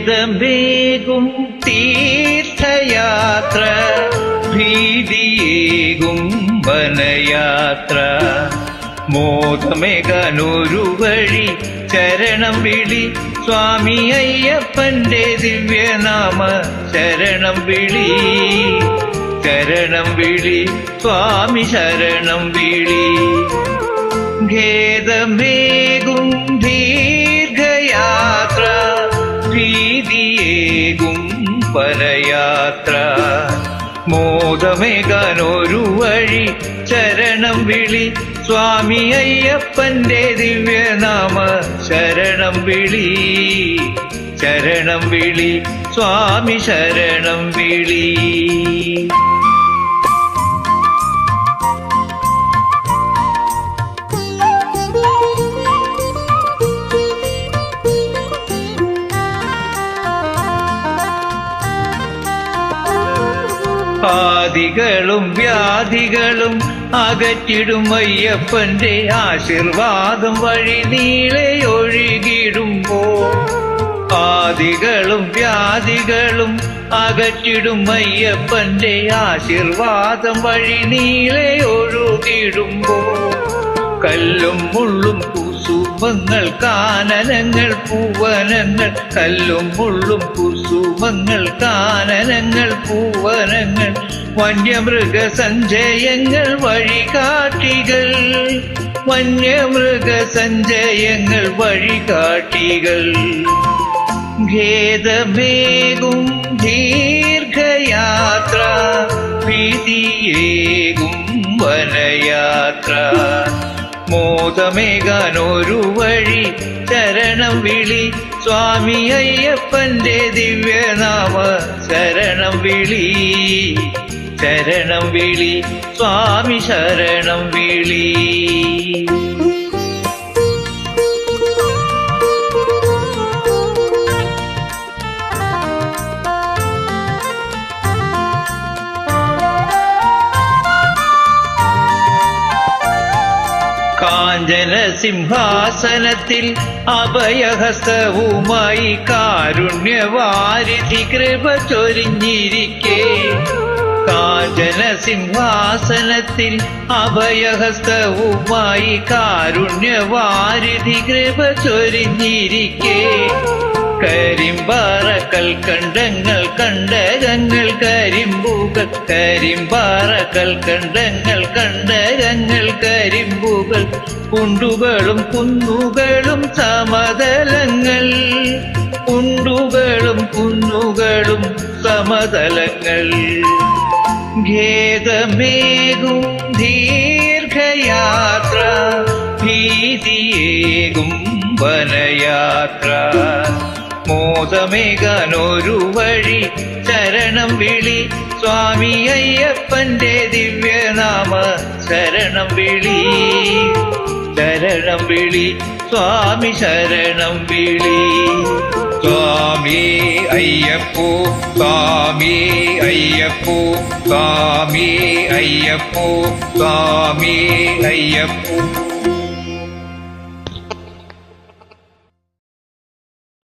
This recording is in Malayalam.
ഖേദമേകും തീർത്ഥയാത്ര, ഭീതിയേകും വനയാത്ര, മോദമേകാനൊരു വഴി ചരണം വിളി സ്വാമി അയ്യപ്പന്റെ ദിവ്യനാമ ശരണം വിളി, ശരണം വിളി സ്വാമി ശരണം വിളി. ഖേദമേകും ദീർഘയാത്ര, ഭീതിയേകും പരയാത്ര, മോദമേകാനൊരു വഴി ചരണം വിളി സ്വാമി അയ്യപ്പന്റെ ദിവ്യനാമ ശരണം വിളി, ശരണം വിളി സ്വാമി ശരണം വിളി. ആദികളും വ്യാധികളും അകറ്റിടും അയ്യപ്പന്റെ ആശീർവാദം വഴി നീളെ ഒഴുകിടുമ്പോൾ, ആദികളും വ്യാധികളും അകറ്റിടും അയ്യപ്പന്റെ ആശീർവാദം വഴി നീളെ ഒഴുകിടുമ്പോൾ, കല്ലും മുള്ളും കുസുമങ്ങൾ കാനനങ്ങൾ പൂവനങ്ങൾ, കല്ലും മുള്ളും കുസുമങ്ങൾ കാനനങ്ങൾ പൂവനങ്ങൾ, വന്യമൃഗ സഞ്ചയങ്ങൾ വഴികാട്ടികൾ, വന്യമൃഗ സഞ്ചയങ്ങൾ വഴികാട്ടികൾ. ഖേദമേകും ദീർഘയാത്ര, ഭീതിയേകും വനയാത്ര, മോദമേകാനൊരു വഴി ശരണം വിളി സ്വാമി അയ്യപ്പന്റെ ദിവ്യനാമ ശരണം വിളി, ശരണം വിളി സ്വാമി ശരണം വിളി. കാഞ്ചന സിംഹാസനത്തിൽ അഭയഹസ്തവുമായി കാരുണ്യവാരിധി കൃപ ചൊരിഞ്ഞിരിക്കെ, കാഞ്ചന സിംഹാസനത്തിൽ അഭയഹസ്തവുമായി കാരുണ്യവാരിധി കൃപ ചൊരിഞ്ഞിരിക്കെ, കരിമ്പാറ കൽക്കണ്ടങ്ങൾ കണ്ടകങ്ങൾ കരിമ്പുകൾ, കരിമ്പാറ കൽക്കണ്ടങ്ങൾ കണ്ടകങ്ങൾ കരിമ്പുകൾ, കുണ്ടുകളും കുന്നുകളും സമതലങ്ങൾ, കുണ്ടുകളും കുന്നുകളും സമതലങ്ങൾ. ഖേദമേകും ദീർഘയാത്ര, ഭീതിയേകും വനയാത്ര, മോദമേകാനൊരു വഴി ശരണം വിളി സ്വാമി അയ്യപ്പന്റെ ദിവ്യനാമ ശരണം വിളി, ശരണം വിളി സ്വാമി ശരണം വിളി. സ്വാമി അയ്യപ്പോ സ്വാമി അയ്യപ്പോ സ്വാമി അയ്യപ്പോ സ്വാമി അയ്യപ്പോ.